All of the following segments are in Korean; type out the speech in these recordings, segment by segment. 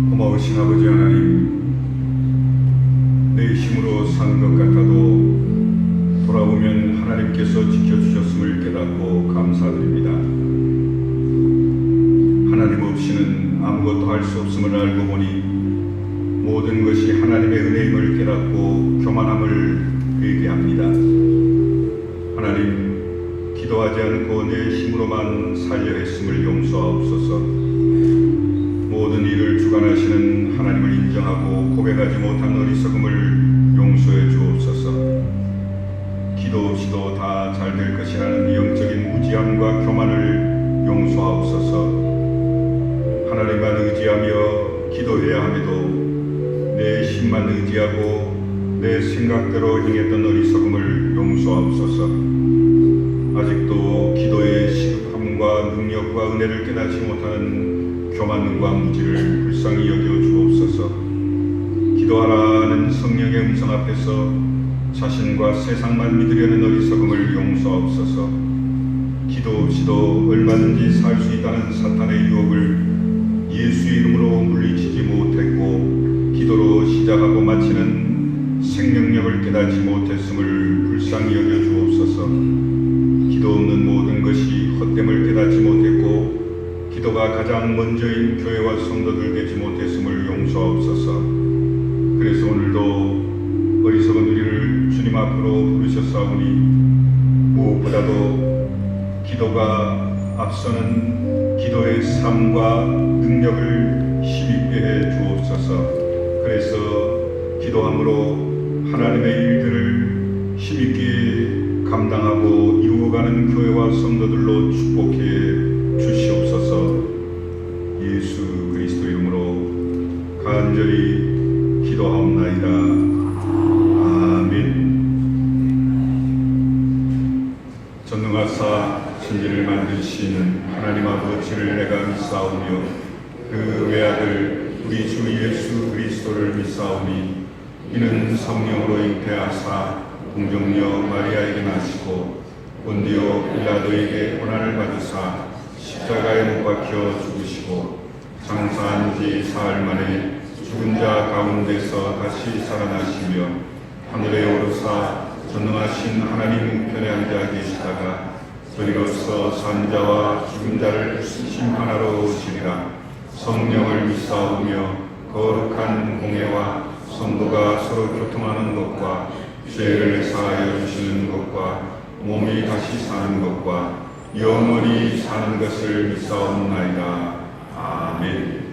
고마우신 아버지 하나님, 내 힘으로 산 것 같아도 돌아보면 하나님께서 지켜주셨음을 깨닫고 감사드립니다. 하나님 없이는 아무것도 할 수 없음을 알고 보니 모든 것이 하나님의 은혜임을 깨닫고 교만함을 회개합니다. 하나님, 기도하지 않고 내 힘으로만 살려 했음을 용서하옵소서. 모든 일을 주관하시는 하나님을 인정하고 고백하지 못한 어리석음을 용서해 주옵소서. 기도 없이도 다 잘 될 것이라는 영적인 무지함과 교만을 용서하옵소서. 하나님만 의지하며 기도해야 함에도 내 힘만 의지하고 내 생각대로 행했던 어리석음을 용서하옵소서. 아직도 기도의 시급함과 능력과 은혜를 깨닫지 못하는 교만과 무지를 불쌍히 여겨 주옵소서. 기도하라는 성령의 음성 앞에서 자신과 세상만 믿으려는 어리석음을 용서하옵소서. 기도 없이도 얼마든지 살 수 있다는 사탄의 유혹을 예수 이름으로 물리치지 못했고 기도로 시작하고 마치는 생명력을 깨닫지 못했음을 불쌍히 여겨 주옵소서. 기도 없는 모든 것이 헛됨을 깨닫지 못했고 기도가 가장 먼저인 교회와 성도들 되지 못했음을 용서하옵소서. 그래서 오늘도 어리석은 우리를 주님 앞으로 부르셨사오니 무엇보다도 기도가 앞서는 기도의 삶과 능력을 힘있게 해 주옵소서. 그래서 기도함으로 하나님의 일들을 힘있게 감당하고 이루어가는 교회와 성도들로 축복해 주시옵소서. 예수 그리스도 이름으로 간절히 기도하옵나이다. 아멘. 전능하사 천지를 만드시는 하나님 아버지를 내가 믿사오며 그 외아들 우리 주 예수 그리스도를 믿사오니 이는 성령으로 잉태하사 동정녀 마리아에게 나시고 본디오 빌라도에게 고난을 받으사 십자가에 못 박혀 죽으시고 장사한 지 사흘 만에 죽은 자 가운데서 다시 살아나시며 하늘에 오르사 전능하신 하나님 우편에 앉아 계시다가 저희로서 산 자와 죽은 자를 심판하러 오시리라. 성령을 믿사오며 거룩한 공예와 성도가 서로 교통하는 것과 죄를 사하여 주시는 것과 몸이 다시 사는 것과 영원히 사는 것을 믿사옵나이다. 아멘.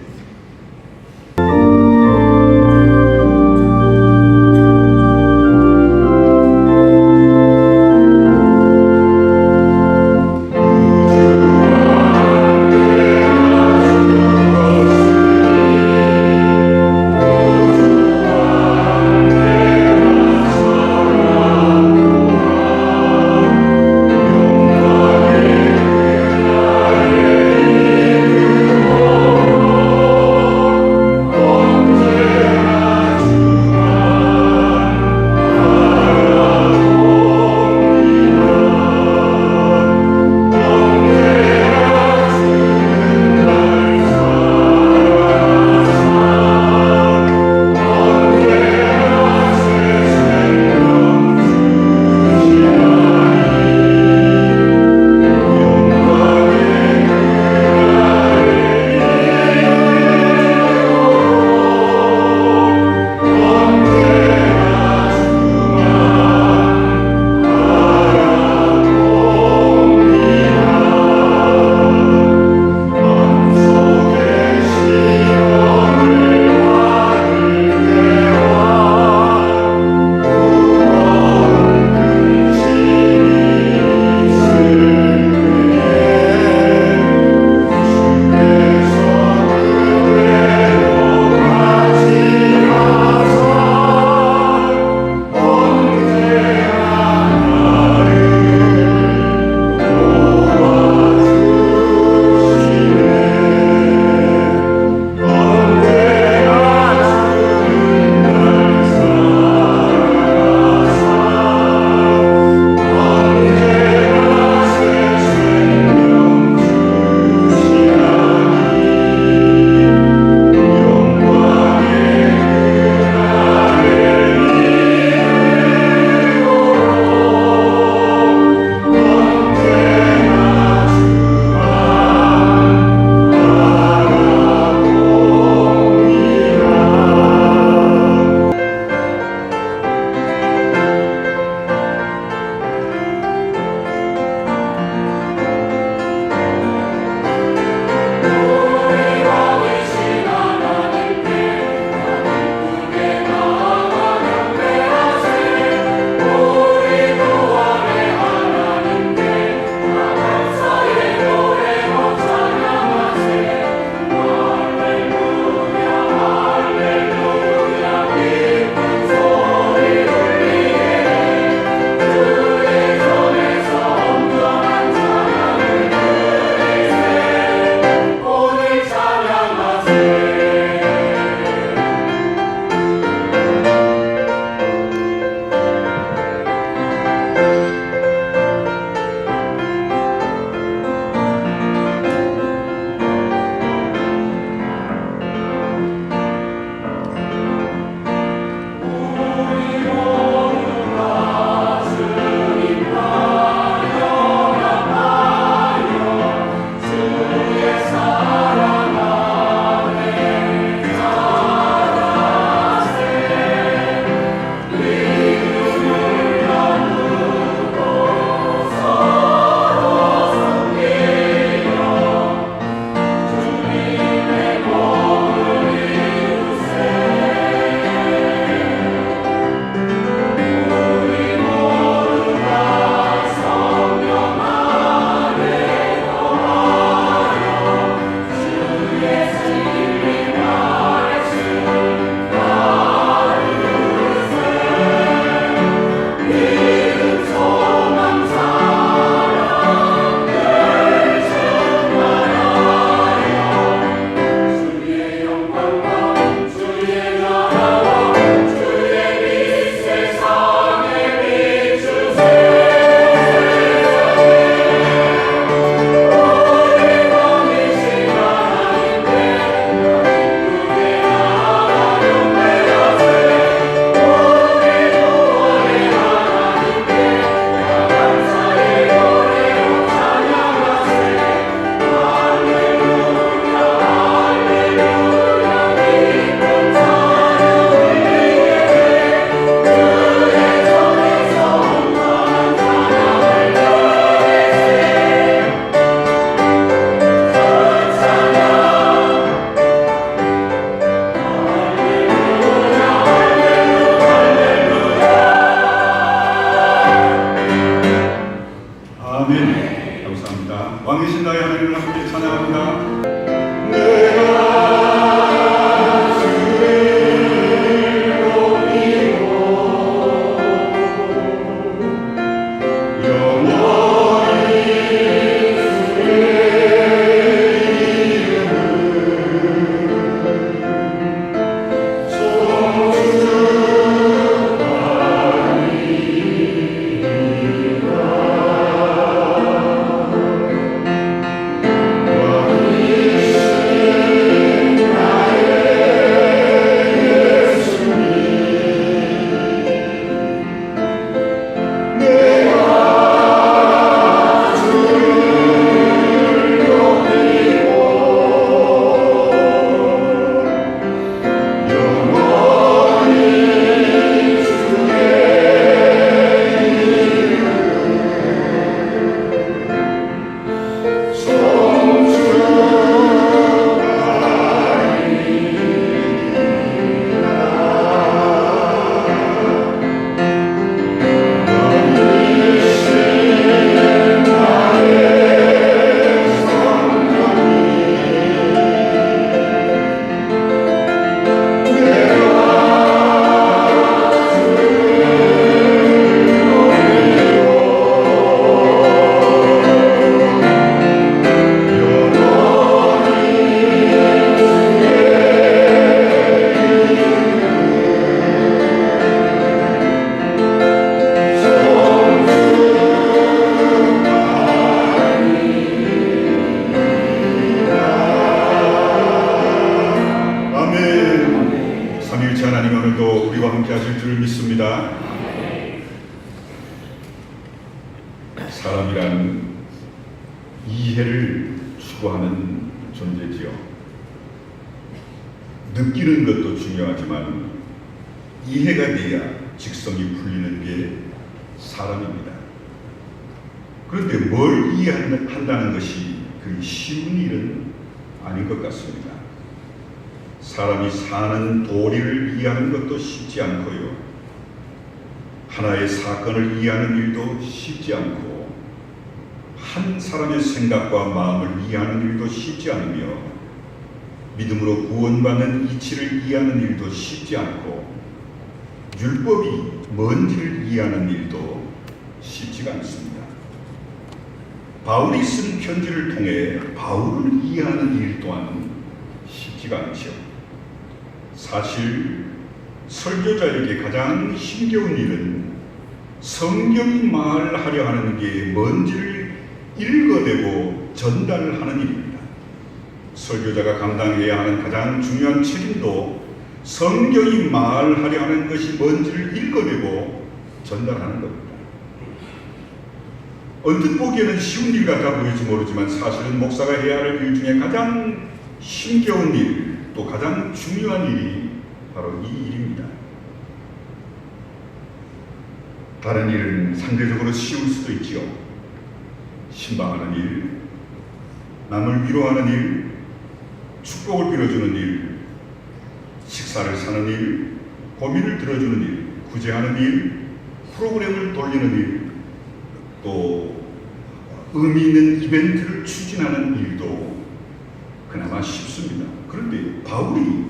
하나님 오늘도 우리와 함께 하실 줄 믿습니다. 사람이란 이해를 추구하는 존재지요. 느끼는 것도 중요하지만 이해가 돼야 직성이 풀리는 게 사람입니다. 그런데 뭘 이해한다는 것이 그리 쉬운 일은 아닌 것 같습니다. 사람이 사는 도리를 이해하는 것도 쉽지 않고요. 하나의 사건을 이해하는 일도 쉽지 않고 한 사람의 생각과 마음을 이해하는 일도 쉽지 않으며 믿음으로 구원받는 이치를 이해하는 일도 쉽지 않고 율법이 뭔지를 이해하는 일도 쉽지가 않습니다. 바울이 쓴 편지를 통해 바울을 이해하는 일 또한 쉽지가 않죠. 사실 설교자에게 가장 힘겨운 일은 성경이 말하려 하는 게 뭔지를 읽어내고 전달하는 일입니다. 설교자가 감당해야 하는 가장 중요한 책임도 성경이 말하려 하는 것이 뭔지를 읽어내고 전달하는 겁니다. 언뜻 보기에는 쉬운 일 같아 보일지 모르지만 사실은 목사가 해야 할 일 중에 가장 힘겨운 일, 또 가장 중요한 일이 바로 이 일입니다. 다른 일은 상대적으로 쉬울 수도 있지요. 신방하는 일, 남을 위로하는 일, 축복을 빌어주는 일, 식사를 사는 일, 고민을 들어주는 일, 구제하는 일, 프로그램을 돌리는 일, 또 의미 있는 이벤트를 추진하는 일도 그나마 쉽습니다. 그런데 바울이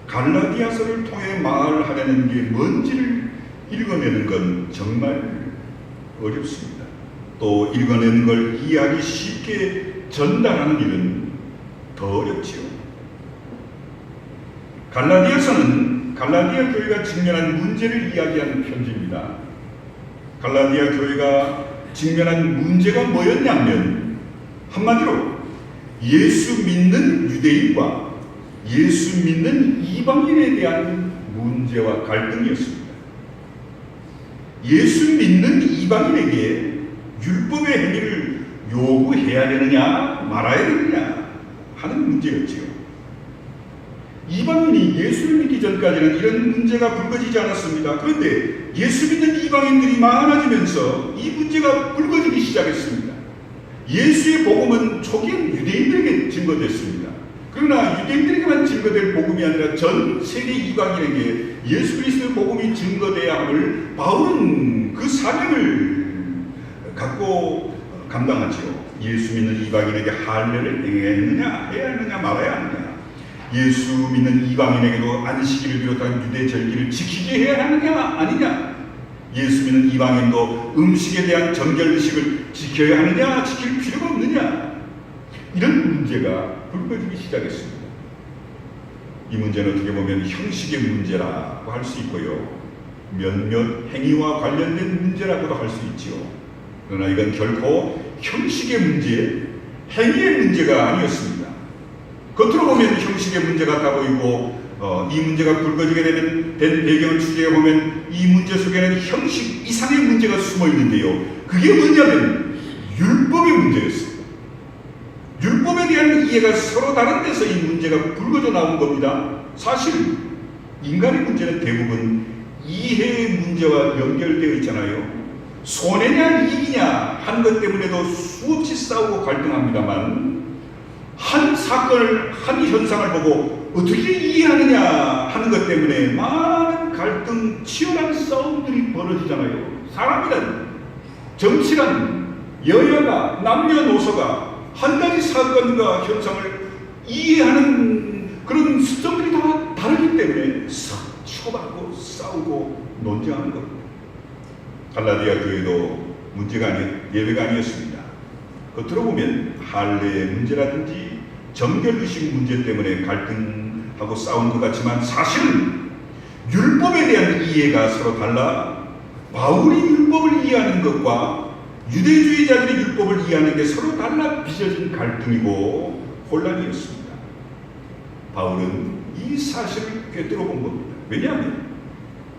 갈라디아서를 통해 말하려는 게 뭔지를 읽어내는 건 정말 어렵습니다. 또 읽어내는 걸 이해하기 쉽게 전달하는 일은 더 어렵지요. 갈라디아서는 갈라디아 교회가 직면한 문제를 이야기하는 편지입니다. 갈라디아 교회가 직면한 문제가 뭐였냐면 한마디로 예수 믿는 유대인과 예수 믿는 이방인에 대한 문제와 갈등이었습니다. 예수 믿는 이방인에게 율법의 행위를 요구해야 되느냐 말아야 되느냐 하는 문제였지요. 이방인이 예수를 믿기 전까지는 이런 문제가 불거지지 않았습니다. 그런데 예수 믿는 이방인들이 많아지면서 이 문제가 불거지기 시작했습니다. 예수의 복음은 초기엔 유대인들에게 증거됐습니다. 그러나 유대인들에게만 증거될 복음이 아니라 전 세계 이방인에게 예수 그리스도의 복음이 증거돼야 함을 바울은 그 사명을 갖고 감당하지요. 예수 믿는 이방인에게 할례를 해야 하느냐 말아야 하느냐, 예수 믿는 이방인에게도 안식일을 비롯한 유대 절기를 지키게 해야 하느냐 아니냐, 예수 믿는 이방인도 음식에 대한 정결의식을 지켜야 하느냐 지킬 필요가 없느냐, 이런 문제가 불거지기 시작했습니다. 이 문제는 어떻게 보면 형식의 문제라고 할 수 있고요, 몇몇 행위와 관련된 문제라고도 할 수 있지요. 그러나 이건 결코 형식의 문제, 행위의 문제가 아니었습니다. 겉으로 보면 형식의 문제 같아 보이고 이 문제가 불거지게 된 배경을 추적해 보면 이 문제 속에는 형식 이상의 문제가 숨어 있는데요. 그게 뭐냐면 율법의 문제였습니다. 율법에 대한 이해가 서로 다른 데서 이 문제가 불거져 나온 겁니다. 사실 인간의 문제는 대부분 이해의 문제와 연결되어 있잖아요. 손해냐 이익이냐 하는 것 때문에도 수없이 싸우고 갈등합니다만, 한 사건을, 한 현상을 보고 어떻게 이해하느냐 하는 것 때문에 많은 갈등, 치열한 싸움들이 벌어지잖아요. 사람이란, 정치란, 여야가, 남녀노소가 한 가지 사건과 현상을 이해하는 그런 수점들이 다 다르기 때문에 싹 치고받고 싸우고 논쟁하는 겁니다. 갈라디아 교회도 문제가 예외가 아니었습니다. 겉으로 보면 할례의 문제라든지 정결의식 문제 때문에 갈등하고 싸운 것 같지만 사실은 율법에 대한 이해가 서로 달라 바울이 율법을 이해하는 것과 유대주의자들이 율법을 이해하는 게 서로 달라 빚어진 갈등이고 혼란이었습니다. 바울은 이 사실을 꿰뚫어 본 겁니다. 왜냐하면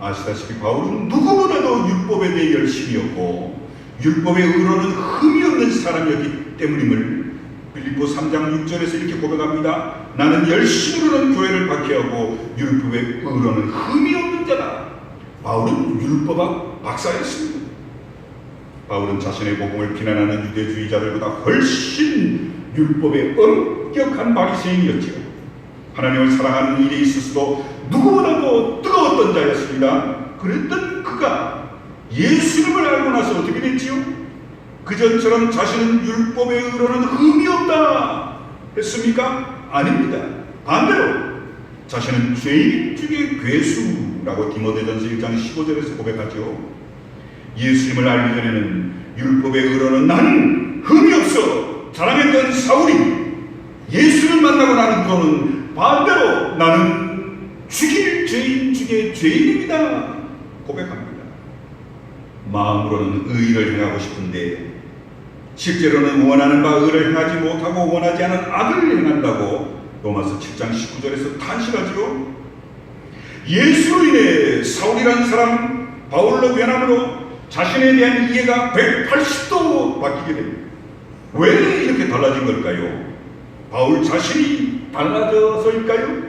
아시다시피 바울은 누구보다도 율법에 대해 열심이었고 율법의 의로는 흠이 없는 사람이었기 때문임을 빌립보 3장 6절에서 이렇게 고백합니다. 나는 열심으로는 교회를 박해하고 율법의 의로는 흠이 없는 자다. 바울은 율법학 박사였습니다. 바울은 자신의 복음을 비난하는 유대주의자들보다 훨씬 율법의 엄격한 바리새인이었지요. 하나님을 사랑하는 일에 있어서도 누구보다도 뜨거웠던 자였습니다. 그랬던 그가 예수님을 알고 나서 어떻게 됐지요? 그전처럼 자신은 율법의 의로는 흠이 없다 했습니까? 아닙니다. 반대로 자신은 죄인 중에 괴수라고 디모데전서 1장 15절에서 고백하죠. 예수님을 알기 전에는 율법의 의로는 나는 흠이 없어 자랑했던 사울이 예수를 만나고 나는 후로는 반대로 나는 죽일 죄인 중에 죄인입니다 고백합니다. 마음으로는 의를 행하고 싶은데 실제로는 원하는 바 의를 행하지 못하고 원하지 않은 악을 행한다고 로마서 7장 19절에서 탄식하지요. 예수로 인해 사울이라는 사람 바울로 변함으로 자신에 대한 이해가 180도 바뀌게 됩니다. 왜 이렇게 달라진 걸까요? 바울 자신이 달라져서일까요?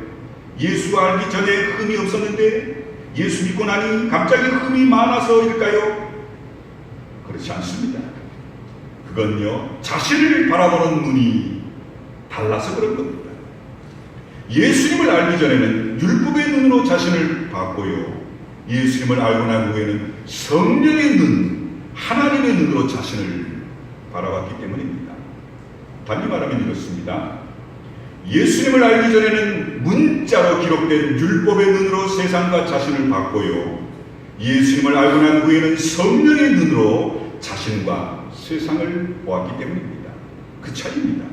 예수 알기 전에 흠이 없었는데 예수 믿고 나니 갑자기 흠이 많아서일까요? 그렇지 않습니다. 그건요, 자신을 바라보는 눈이 달라서 그런 겁니다. 예수님을 알기 전에는 율법의 눈으로 자신을 봤고요. 예수님을 알고 난 후에는 성령의 눈, 하나님의 눈으로 자신을 바라봤기 때문입니다. 달리 말하면 이렇습니다. 예수님을 알기 전에는 문자로 기록된 율법의 눈으로 세상과 자신을 봤고요. 예수님을 알고 난 후에는 성령의 눈으로 자신과 세상을 보았기 때문입니다. 그 차이입니다.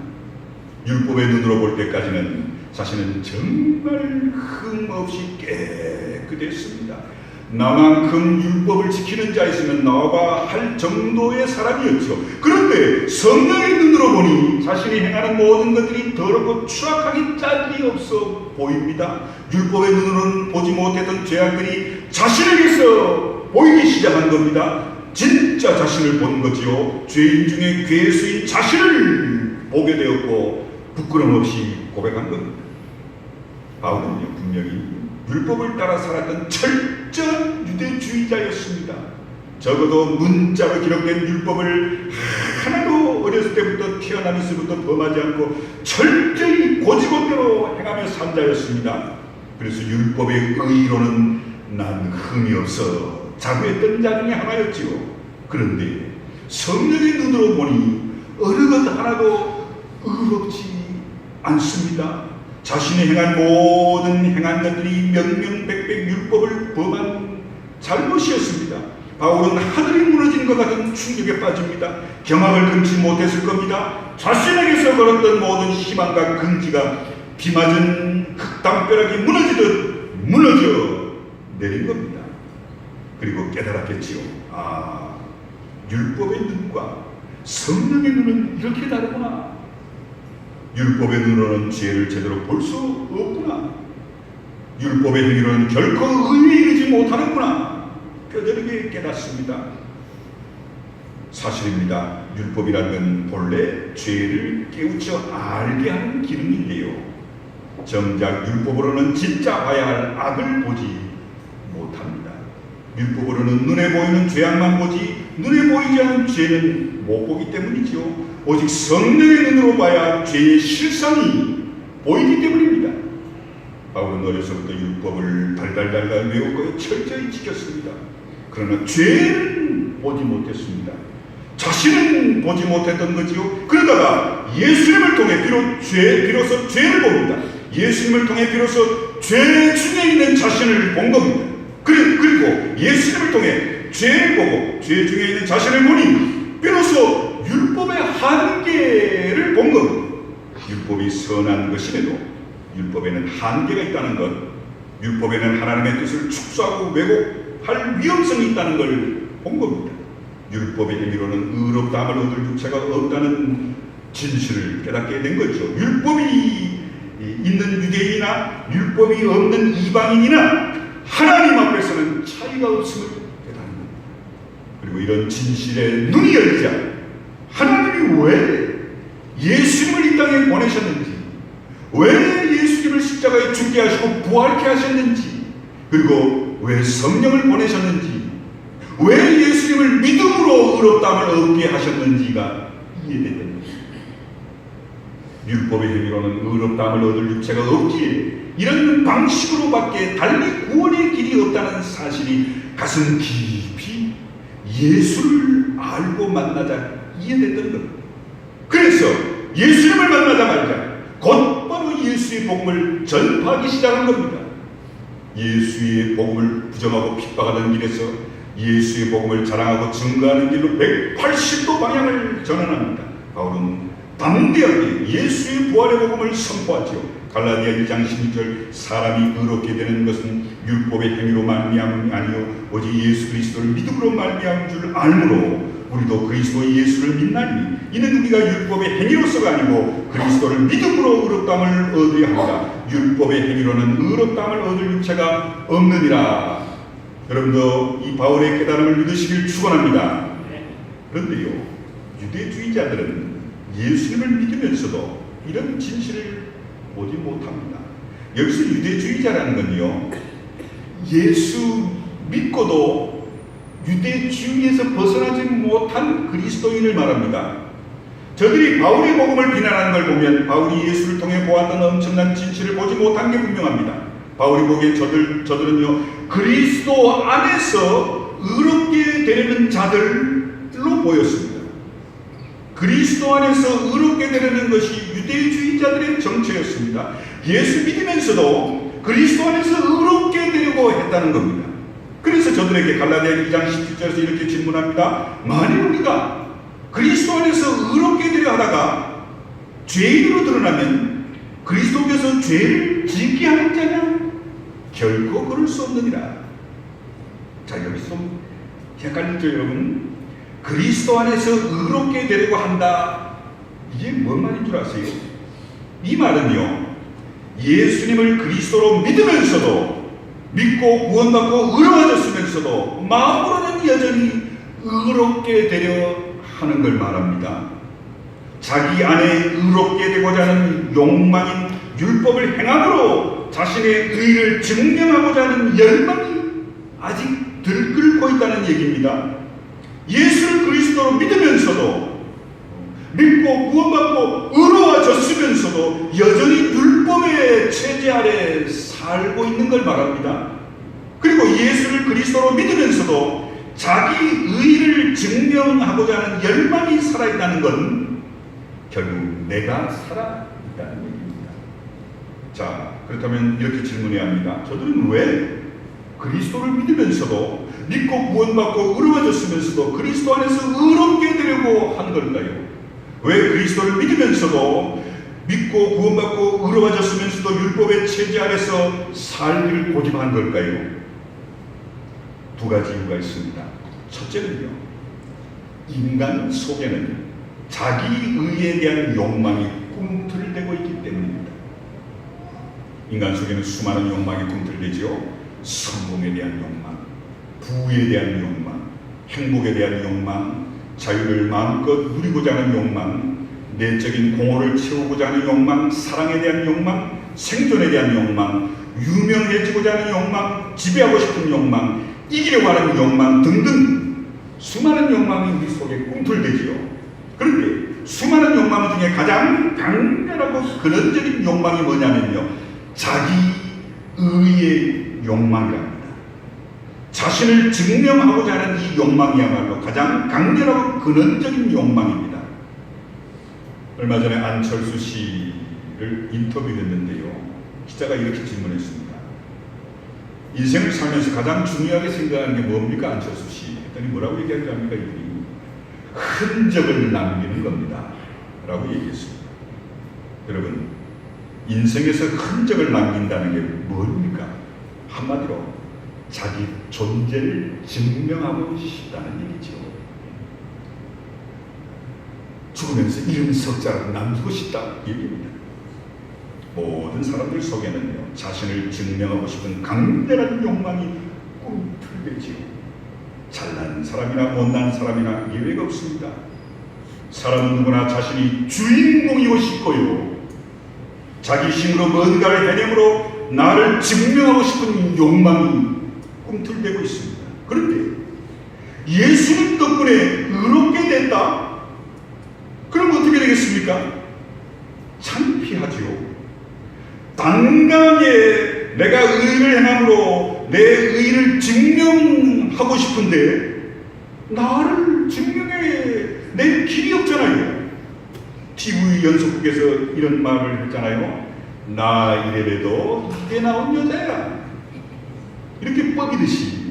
율법의 눈으로 볼 때까지는 자신은 정말 흠없이 깨끗했습니다. 나만큼 율법을 지키는 자 있으면 나와봐 할 정도의 사람이었죠. 그런데 성령의 눈으로 보니 자신이 행하는 모든 것들이 더럽고 추악하기 짝이 없어 보입니다. 율법의 눈으로는 보지 못했던 죄악들이 자신에게서 보이기 시작한 겁니다. 진짜 자신을 본 거지요. 죄인 중에 괴수인 자신을 보게 되었고 부끄럼 없이 고백한 겁니다. 바울은요, 분명히 율법을 따라 살았던 철저한 유대주의자였습니다. 적어도 문자로 기록된 율법을 하나도 어렸을 때부터 태어나면서부터 범하지 않고 철저히 고지고대로 행하며 산 자였습니다. 그래서 율법의 의로는 난 흠이 없어 자부했던 자 중에 하나였지요. 그런데 성령의 눈으로 보니 어느 것 하나도 의롭지 않습니다. 자신이 행한 모든 행한 것들이 명명백백 율법을 범한 잘못이었습니다. 바울은 하늘이 무너지는 것 같은 충격에 빠집니다. 경악을 금치 못했을 겁니다. 자신에게서 걸었던 모든 희망과 긍지가 비 맞은 흙담벼락이 무너지듯 무너져 내린 겁니다. 그리고 깨달았겠지요. 아, 율법의 눈과 성령의 눈은 이렇게 다르구나. 율법의 눈으로는 죄를 제대로 볼 수 없구나. 율법의 행위로는 결코 의에 이르지 못하는구나. 뼈저리게 깨닫습니다. 사실입니다. 율법이라는 건 본래 죄를 깨우쳐 알게 하는 기능인데요. 정작 율법으로는 진짜 봐야 할 악을 보지 못합니다. 율법으로는 눈에 보이는 죄악만 보지 눈에 보이지 않는 죄는 못 보기 때문이죠. 오직 성령의 눈으로 봐야 죄의 실상이 보이기 때문입니다. 바울은 어려서부터 율법을 달달달달 외우고 철저히 지켰습니다. 그러나 죄는 보지 못했습니다. 자신은 보지 못했던 거지요. 그러다가 예수님을 통해 비로소 죄를 봅니다. 예수님을 통해 비로소 죄 중에 있는 자신을 본 겁니다. 그리고 예수님을 통해 죄를 보고 죄 중에 있는 자신을 보니 비로소 율법의 한계를 본 것. 율법이 선한 것임에도 율법에는 한계가 있다는 것. 율법에는 하나님의 뜻을 축소하고 왜곡할 위험성이 있다는 걸 본 겁니다. 율법의 행위로는 의롭다함을 얻을 유체가 없다는 진실을 깨닫게 된 거죠. 율법이 있는 유대인이나 율법이 없는 이방인이나 하나님 앞에서는 차이가 없음을 깨닫는, 그리고 이런 진실에 눈이 열리자 하나님이 왜 예수님을 이 땅에 보내셨는지, 왜 예수님을 십자가에 죽게 하시고 부활케 하셨는지, 그리고 왜 성령을 보내셨는지, 왜 예수님을 믿음으로 의롭다함을 얻게 하셨는지가 이해되는 거예요. 율법의 행위로는 의롭다함을 얻을 육체가 없기에 이런 방식으로밖에 달리 구원의 길이 없다는 사실이 가슴 깊이 예수를 알고 만나자 이해됐던 겁니다. 그래서 예수님을 만나자마자 곧바로 예수의 복음을 전파하기 시작한 겁니다. 예수의 복음을 부정하고 핍박하던 길에서 예수의 복음을 자랑하고 증거하는 길로 180도 방향을 전환합니다. 바울은 담대하게 예수의 부활의 복음을 선포하죠. 갈라디아 1장 16절 사람이 의롭게 되는 것은 율법의 행위로 말미암음이 아니요 오직 예수 그리스도를 믿음으로 말미암은 줄 알므로 우리도 그리스도 예수를 믿나니 이는 우리가 율법의 행위로서가 아니고 그리스도를 믿음으로 의롭다함을 얻어야 합니다. 율법의 행위로는 의롭다함을 얻을 육체가 없느니라. 여러분도 이 바울의 깨달음을 믿으시길 축원합니다. 그런데요, 유대주의자들은 예수님을 믿으면서도 이런 진실을 보지 못합니다. 여기서 유대주의자라는 건요, 예수 믿고도 유대주의에서 벗어나지 못한 그리스도인을 말합니다. 저들이 바울의 복음을 비난하는 걸 보면 바울이 예수를 통해 보았던 엄청난 진실을 보지 못한 게 분명합니다. 바울이 보기에 저들은요, 그리스도 안에서 의롭게 되려는 자들로 보였습니다. 그리스도 안에서 의롭게 되려는 것이 유대주의자들의 정체였습니다. 예수 믿으면서도 그리스도 안에서 의롭게 되려고 했다는 겁니다. 그래서 저들에게 갈라디아 2장 17절에서 이렇게 질문합니다. 만일 우리가 그리스도 안에서 의롭게 되려 하다가 죄인으로 드러나면 그리스도께서 죄를 짓게 하는 자냐? 결코 그럴 수 없느니라. 자, 여기서 좀 헷갈리죠, 여러분? 그리스도 안에서 의롭게 되려고 한다. 이게 뭔 말인 줄 아세요? 이 말은요, 예수님을 그리스도로 믿으면서도, 믿고 구원받고 의로워졌으면서도 마음으로는 여전히 의롭게 되려 하는 걸 말합니다. 자기 안에 의롭게 되고자 하는 욕망인 율법을 행함으로 자신의 의를 증명하고자 하는 열망이 아직 들끓고 있다는 얘기입니다. 예수를 그리스도로 믿으면서도, 믿고 구원받고 의로워졌으면서도 여전히 율법의 체제 아래 살고 있는 걸 말합니다. 그리고 예수를 그리스도로 믿으면서도 자기 의를 증명하고자 하는 열망이 살아있다는 건 결국 내가 살아있다는 얘기입니다. 자, 그렇다면 이렇게 질문해야 합니다. 저들은 왜 그리스도를 믿으면서도, 믿고 구원받고 의로워졌으면서도 그리스도 안에서 의롭게 되려고 하는 걸까요? 왜 그리스도를 믿으면서도, 믿고 구원받고 의로워졌으면서도 율법의 체제 아래서 살기를 고집한 걸까요? 두 가지 이유가 있습니다. 첫째는요, 인간 속에는 자기 의에 대한 욕망이 꿈틀대고 있기 때문입니다. 인간 속에는 수많은 욕망이 꿈틀대죠. 성공에 대한 욕망, 부에 대한 욕망, 행복에 대한 욕망, 자유를 마음껏 누리고자 하는 욕망, 내적인 공허를 채우고자 하는 욕망, 사랑에 대한 욕망, 생존에 대한 욕망, 유명해지고자 하는 욕망, 지배하고 싶은 욕망, 이기려고 하는 욕망 등등 수많은 욕망이 우리 속에 꿈틀대지요. 그런데 수많은 욕망 중에 가장 강렬하고 근원적인 욕망이 뭐냐면요, 자기 의의 욕망이랍니다. 자신을 증명하고자 하는 이 욕망이야말로 가장 강렬하고 근원적인 욕망입니다. 얼마 전에 안철수 씨를 인터뷰했는데요, 기자가 이렇게 질문했습니다. 인생을 살면서 가장 중요하게 생각하는 게 뭡니까, 안철수 씨? 했더니 뭐라고 얘기하는지 압니까? 이분이 흔적을 남기는 겁니다 라고 얘기했습니다. 여러분, 인생에서 흔적을 남긴다는 게 뭡니까? 한마디로 자기 존재를 증명하고 싶다는 얘기죠. 죽으면서 이름 석자를 남기고 싶다 얘기입니다. 모든 사람들 속에는요, 자신을 증명하고 싶은 강렬한 욕망이 꿈틀대지요. 잘난 사람이나 못난 사람이나 예외가 없습니다. 사람은 누구나 자신이 주인공이고 싶고요, 자기 힘으로 뭔가를 해내므로 나를 증명하고 싶은 욕망이 꿈틀대고 있습니다. 그런데 예수님 덕분에 의롭게 됐다? 그럼 어떻게 되겠습니까? 창피하지요. 당당하게 내가 의를 행함으로 내 의를 증명하고 싶은데 나를 증명해낼 길이 없잖아요. TV 연속국에서 이런 말을 했잖아요. 나 이래봬도 이게 나온 여자야. 이렇게 뻐기듯이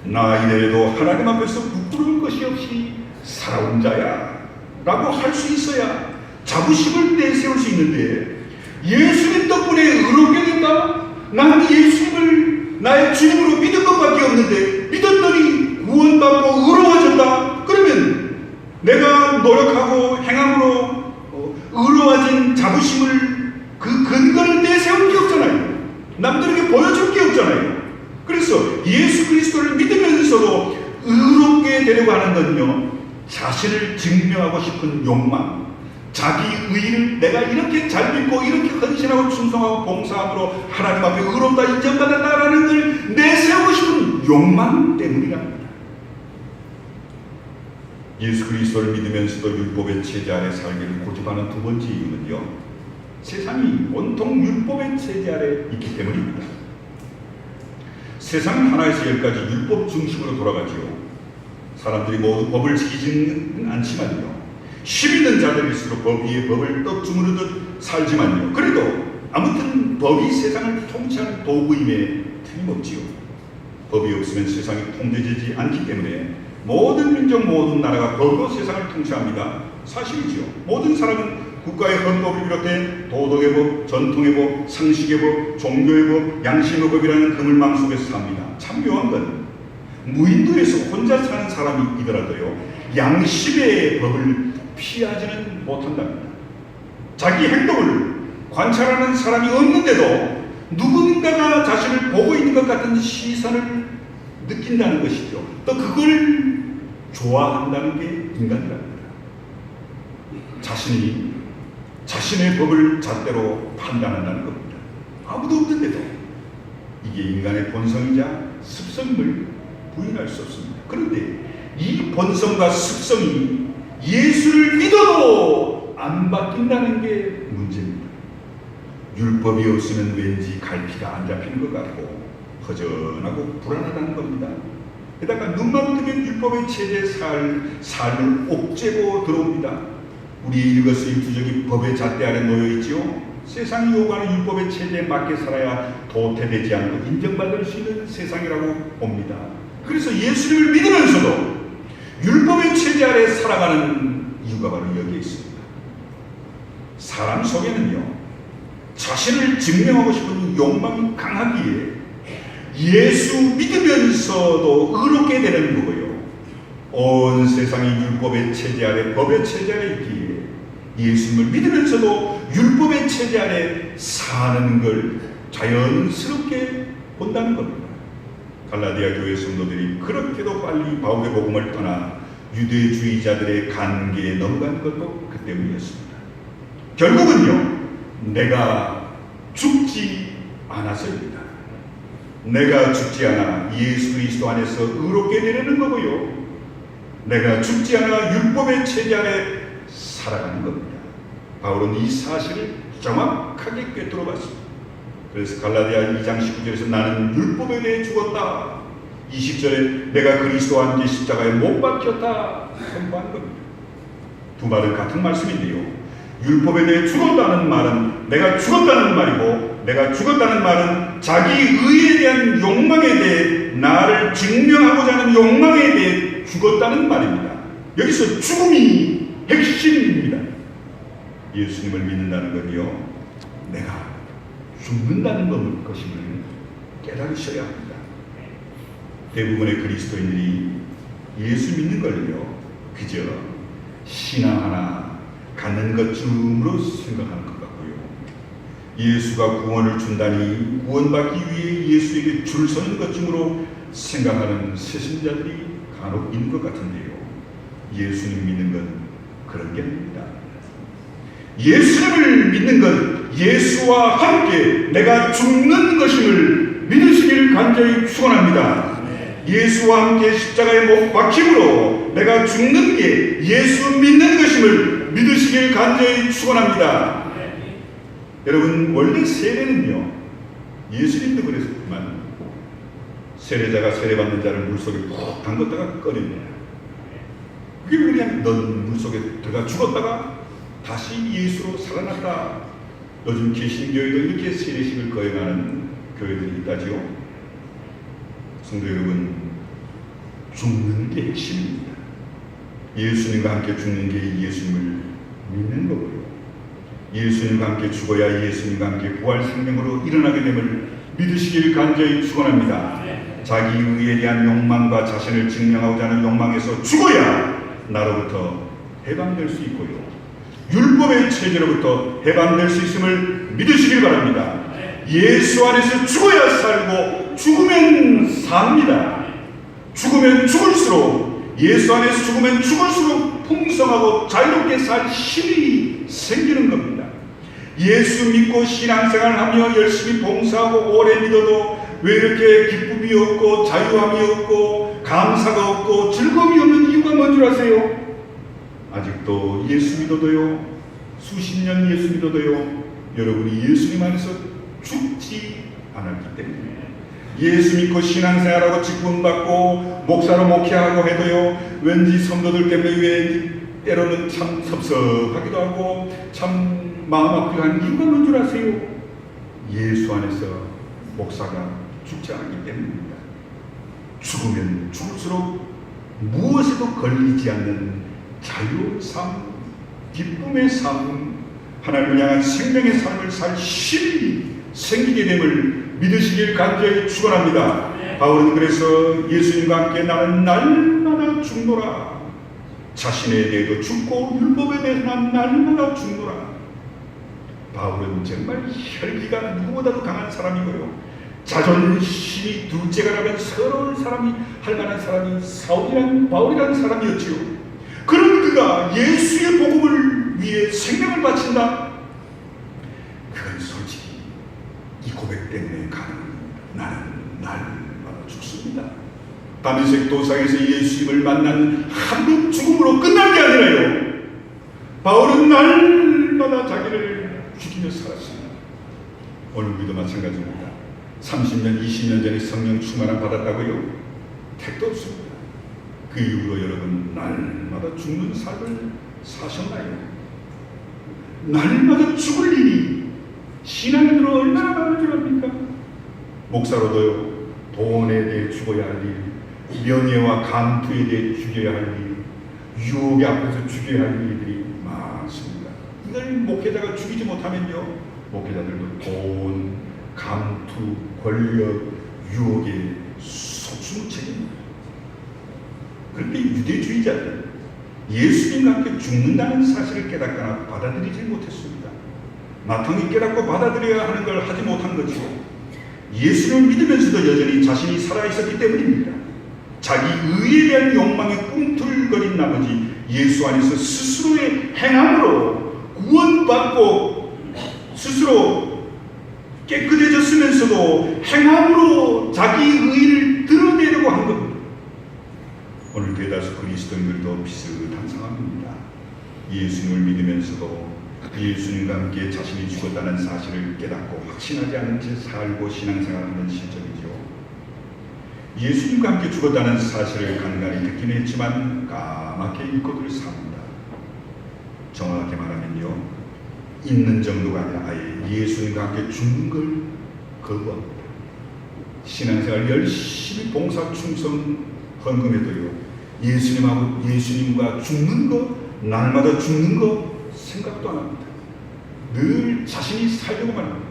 나 이래봬도 하나님 앞에서 부끄러울 것이 없이 살아온 자야 라고 할 수 있어야 자부심을 내세울 수 있는데, 예수님 덕분에 의롭게 된다? 나는 예수님을 나의 주님으로 믿은 것밖에 없는데 믿었더니 구원받고 의로워졌다? 그러면 내가 노력하고 행함으로 의로워진 자부심을, 그 근거를 내세울 게 없잖아요. 남들에게 보여줄 게 없잖아요. 그래서 예수 그리스도를 믿으면서도 의롭게 되려고 하는 건요, 자신을 증명하고 싶은 욕망, 자기 의를 내가 이렇게 잘 믿고 이렇게 헌신하고 충성하고 봉사함으로 하나님 앞에 의롭다 인정받았다라는 걸 내세우고 싶은 욕망 때문이랍니다. 예수 그리스도를 믿으면서도 율법의 체제 아래 살기를 고집하는 두 번째 이유는요, 세상이 온통 율법의 체제 아래 있기 때문입니다. 세상은 하나에서 열까지 율법 중심으로 돌아가지요. 사람들이 모두 법을 지키지는 않지만요, 힘있는 자들일수록 법 위에 법을 떡주무르듯 살지만요, 그래도 아무튼 법이 세상을 통치하는 도구임에 틀림없지요. 법이 없으면 세상이 통제되지 않기 때문에 모든 민족, 모든 나라가 법으로 세상을 통치합니다. 사실이지요. 모든 사람은 국가의 헌법을 비롯해 도덕의 법, 전통의 법, 상식의 법, 종교의 법, 양심의 법이라는 그물망 속에서 삽니다. 참 묘한 건 무인도에서 혼자 사는 사람이더라도요, 양심의 법을 피하지는 못한답니다. 자기 행동을 관찰하는 사람이 없는데도 누군가가 자신을 보고 있는 것 같은 시선을 느낀다는 것이죠. 또 그걸 좋아한다는 게 인간이랍니다. 자신이 자신의 법을 잣대로 판단한다는 겁니다. 아무도 없는데도 이게 인간의 본성이자 습성임을 부인할 수 없습니다. 그런데 이 본성과 습성이 예수를 믿어도 안 바뀐다는 게 문제입니다. 율법이 없으면 왠지 갈피가 안 잡히는 것 같고 허전하고 불안하다는 겁니다. 게다가 눈만 뜨면 율법의 체제에 삶을 옥죄고 들어옵니다. 우리의 일거수일투족이 법의 잣대 아래 놓여있지요. 세상이 요구하는 율법의 체제에 맞게 살아야 도태되지 않고 인정받을 수 있는 세상이라고 봅니다. 그래서 예수님을 믿으면서도 율법의 체제 아래 살아가는 이유가 바로 여기에 있습니다. 사람 속에는요, 자신을 증명하고 싶은 욕망이 강하기에 예수 믿으면서도 의롭게 되는 거고요, 온 세상이 율법의 체제 아래, 법의 체제 아래 있기에 예수님을 믿으면서도 율법의 체제 아래 사는 걸 자연스럽게 본다는 겁니다. 갈라디아 교회 성도들이 그렇게도 빨리 바울의 복음을 떠나 유대주의자들의 관계에 넘어간 것도 그 때문이었습니다. 결국은요, 내가 죽지 않아서입니다. 내가 죽지 않아 예수 그리스도 안에서 의롭게 되려는 거고요, 내가 죽지 않아 율법의 체제 아래 살아가는 겁니다. 바울은 이 사실을 정확하게 꿰뚫어 봤습니다. 그래서 갈라디아 2장 19절에서 나는 율법에 대해 죽었다, 20절에 내가 그리스도와 함께 십자가에 못 박혔다 선포한 겁니다. 두 말은 같은 말씀인데요, 율법에 대해 죽었다는 말은 내가 죽었다는 말이고, 내가 죽었다는 말은 자기 의에 대한 욕망에 대해, 나를 증명하고자 하는 욕망에 대해 죽었다는 말입니다. 여기서 죽음이 핵심입니다. 예수님을 믿는다는 건요, 내가 죽는다는 것임을 깨달으셔야 합니다. 대부분의 그리스도인들이 예수 믿는 걸요, 그저 신앙 하나 갖는 것쯤으로 생각하는 것 같고요, 예수가 구원을 준다니 구원받기 위해 예수에게 줄 서는 것쯤으로 생각하는 세신자들이 간혹 있는 것 같은데요. 예수님 믿는 건 그런 게 아닙니다. 예수님을 믿는 건 예수와 함께 내가 죽는 것임을 믿으시기를 간절히 축원합니다. 예수와 함께 십자가에 못 박힘으로 내가 죽는 게 예수 믿는 것임을 믿으시길 간절히 축원합니다. 여러분, 원래 세례는요, 예수님도 그랬지만 세례자가 세례받는 자를 물속에 푹 담궜다가 꺼냅니다. 그게 왜 그러냐면 넌 물속에 들어가 죽었다가 다시 예수로 살아났다. 요즘 개신교회도 이렇게 세례식을 거행하는 교회들이 있다지요. 성도 여러분, 죽는 게 핵심입니다. 예수님과 함께 죽는 게 예수님을 믿는 거고요. 예수님과 함께 죽어야 예수님과 함께 부활 생명으로 일어나게 됨을 믿으시길 간절히 축원합니다. 자기 의에 대한 욕망과 자신을 증명하고자 하는 욕망에서 죽어야 나로부터 해방될 수 있고요. 율법의 체제로부터 해방될 수 있음을 믿으시길 바랍니다. 예수 안에서 죽어야 살고 죽으면 삽니다. 죽으면 죽을수록, 예수 안에서 죽으면 죽을수록 풍성하고 자유롭게 살 힘이 생기는 겁니다. 예수 믿고 신앙생활하며 열심히 봉사하고 오래 믿어도 왜 이렇게 기쁨이 없고 자유함이 없고 감사가 없고 즐거움이 없는 이유가 뭔 줄 아세요? 아직도 예수 믿어도요, 수십 년 예수 믿어도요, 여러분이 예수님 안에서 죽지 않았기 때문에. 예수 믿고 신앙생활하고 직분받고 목사로 목회하고 해도요, 왠지 성도들 때문에 왜 때로는 참 섭섭하기도 하고 참 마음 아프기도 한 이유가 뭔 줄 아세요? 예수 안에서 목사가 죽지 않았기 때문입니다. 죽으면 죽을수록 무엇에도 걸리지 않는 자유의 삶, 기쁨의 삶, 하나님을 향한 생명의 삶을 살 힘이 생기게 됨을 믿으시길 간절히 축원합니다. 바울은 그래서 예수님과 함께 나는 날마다 죽노라. 자신에 대해도 죽고 율법에 대해서 난 날마다 죽노라. 바울은 정말 혈기가 누구보다도 강한 사람이고요, 자존심이 둘째가 라면 서러운 사람이 할 만한 사람이 바울이라는 사람이었지요. 그런 그가 예수의 복음을 위해 생명을 바친다? 그건 솔직히 이 고백 때문에 가능합니다. 나는 날마다 죽습니다. 다메섹 도상에서 예수님을 만난 한 번 죽음으로 끝난 게 아니라요, 바울은 날마다 자기를 죽이며 살았습니다. 오늘 우리도 마찬가지입니다. 30년, 20년 전에 성령 충만함 받았다고요? 택도 없습니다. 그 이후로 여러분 날마다 죽는 삶을 사셨나요? 날마다 죽을 일이 신앙인으로 얼마나 많은 줄 압니까? 목사로도요, 돈에 대해 죽어야 할 일, 명예와 감투에 대해 죽여야 할 일, 유혹에 앞에서 죽여야 할 일들이 많습니다. 이걸 목회자가 죽이지 못하면요, 목회자들도 돈, 감투, 권력, 유혹에 속수무책입니다. 그런데 유대주의자들 예수님과 함께 죽는다는 사실을 깨닫거나 받아들이지 못했습니다. 마땅히 깨닫고 받아들여야 하는 걸 하지 못한 거죠. 예수를 믿으면서도 여전히 자신이 살아있었기 때문입니다. 자기 의에 대한 욕망에 꿈틀거린 나머지 예수 안에서 스스로의 행함으로 구원받고 스스로 깨끗해졌으면서도 행함으로 자기 의를 드러내려고 한 겁니다. 오늘 대다수 그리스도인들도 비슷한 상황입니다. 예수님을 믿으면서도 예수님과 함께 자신이 죽었다는 사실을 깨닫고 확신하지 않은 채 살고 신앙생활하는 실정이죠. 예수님과 함께 죽었다는 사실을 간간히 듣긴 했지만 까맣게 일꾼을 삽니다. 정확하게 말하면요, 있는 정도가 아니라 아예 예수님과 함께 죽는 걸 거부합니다. 신앙생활 열심히 봉사 충성 헌금해도요, 예수님과 죽는 거, 날마다 죽는 거 생각도 안 합니다. 늘 자신이 살려고만 합니다.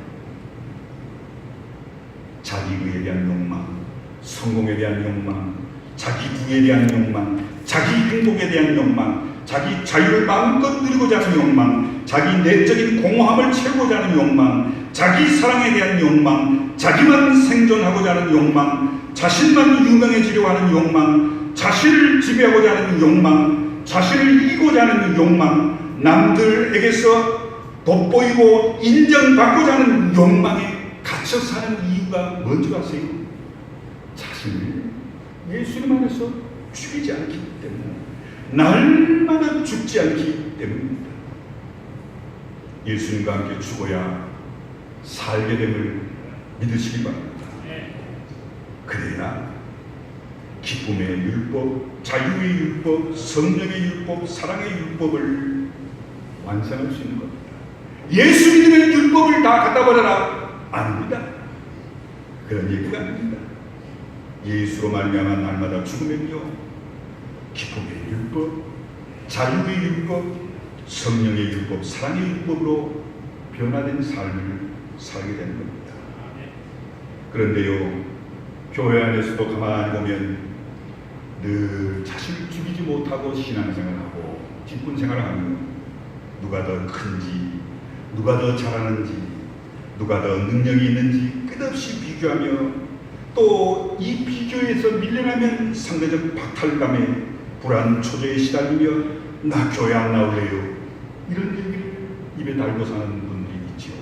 자기 의에 대한 욕망, 성공에 대한 욕망, 자기 부에 대한 욕망, 자기 행복에 대한 욕망, 자기 자유를 마음껏 누리고자 하는 욕망, 자기 내적인 공허함을 채우고자 하는 욕망, 자기 사랑에 대한 욕망, 자기만 생존하고자 하는 욕망, 자신만 유명해지려고 하는 욕망, 자신을 지배하고자 하는 욕망, 자신을 이기고자 하는 욕망, 남들에게서 돋보이고 인정받고자 하는 욕망에 갇혀 사는 이유가 뭔지 아세요? 자신을 예수님 안에서 죽이지 않기 때문에, 날마다 죽지 않기 때문입니다. 예수님과 함께 죽어야 살게 됨을 믿으시기 바랍니다. 그래야 기쁨의 율법, 자유의 율법, 성령의 율법, 사랑의 율법을 완성할 수 있는 겁니다. 예수 믿으면 율법을 다 갖다 버려라, 아닙니다. 그런 얘기가 아닙니다. 예수로 말미암아 날마다 죽으면요, 기쁨의 율법, 자유의 율법, 성령의 율법, 사랑의 율법으로 변화된 삶을 살게 되는 겁니다. 그런데요, 교회 안에서도 가만히 보면 늘 자신을 죽이지 못하고 신앙생활하고 직분생활하며 누가 더 큰지, 누가 더 잘하는지, 누가 더 능력이 있는지 끝없이 비교하며, 또 이 비교에서 밀려나면 상대적 박탈감에 불안 초조에 시달리며 나 교회 안 나올래요, 이런 얘기를 입에 달고 사는 분들이 있지요.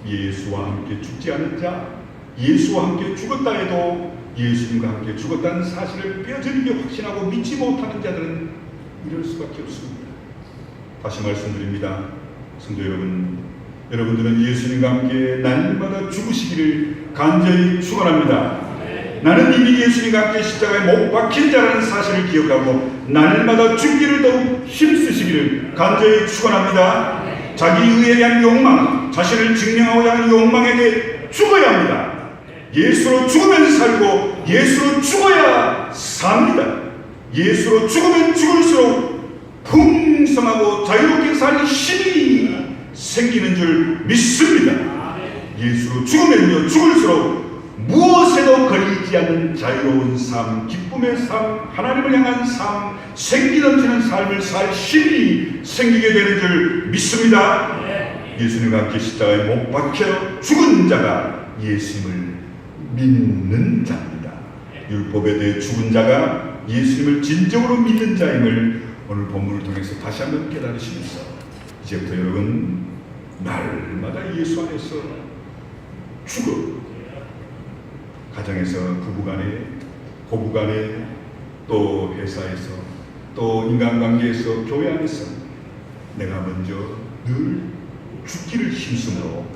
예수와 함께 죽지 않은 자, 예수와 함께 죽었다 해도 예수님과 함께 죽었다는 사실을 뼈저리게 확신하고 믿지 못하는 자들은 이럴 수밖에 없습니다. 다시 말씀드립니다. 성도 여러분, 여러분들은 예수님과 함께 날마다 죽으시기를 간절히 축원합니다. 나는 이미 예수님과 함께 십자가에 못 박힌 자라는 사실을 기억하고 날마다 죽기를 더욱 힘쓰시기를 간절히 축원합니다. 자기 의에 대한 욕망, 자신을 증명하고자 하는 욕망에게 죽어야 합니다. 예수로 죽으면 살고 예수로 죽어야 삽니다. 예수로 죽으면 죽을수록 풍성하고 자유롭게 살 힘이 생기는 줄 믿습니다. 예수로 죽으면요, 죽을수록 무엇에도 걸리지 않는 자유로운 삶, 기쁨의 삶, 하나님을 향한 삶, 생기 넘치는 삶을 살 힘이 생기게 되는 줄 믿습니다. 예수님과 함께 십자가에 못 박혀 죽은 자가 예수님을 믿는 자입니다. 율법에 대해 죽은 자가 예수님을 진정으로 믿는 자임을 오늘 본문을 통해서 다시 한번 깨달으시면서 이제부터 여러분 날마다 예수 안에서 죽어, 가정에서 부부간에, 고부간에, 또 회사에서, 또 인간관계에서, 교회 안에서 내가 먼저 늘 죽기를 힘쓰므로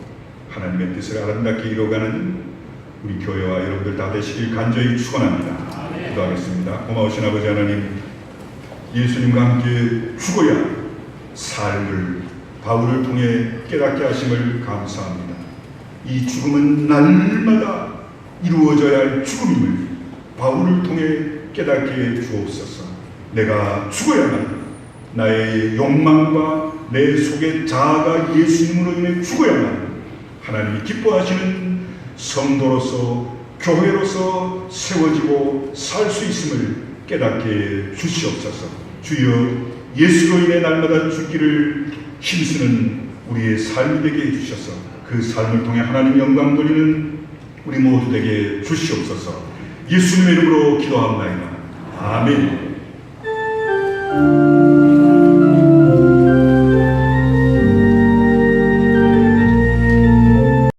하나님의 뜻을 아름답게 이루어가는 우리 교회와 여러분들 다 되시길 간절히 축원합니다. 기도하겠습니다. 고마우신 아버지 하나님, 예수님과 함께 죽어야 삶을 바울을 통해 깨닫게 하심을 감사합니다. 이 죽음은 날마다 이루어져야 할 죽음임을 바울을 통해 깨닫게 해 주옵소서. 내가 죽어야만, 나의 욕망과 내 속의 자아가 예수님으로 인해 죽어야만 하나님이 기뻐하시는 성도로서, 교회로서 세워지고 살 수 있음을 깨닫게 해 주시옵소서. 주여, 예수로 인해 날마다 죽기를 힘쓰는 우리의 삶이 되게 해주셔서 그 삶을 통해 하나님 영광 돌리는 우리 모두 되게 주시옵소서. 예수님의 이름으로 기도합니다. 아멘.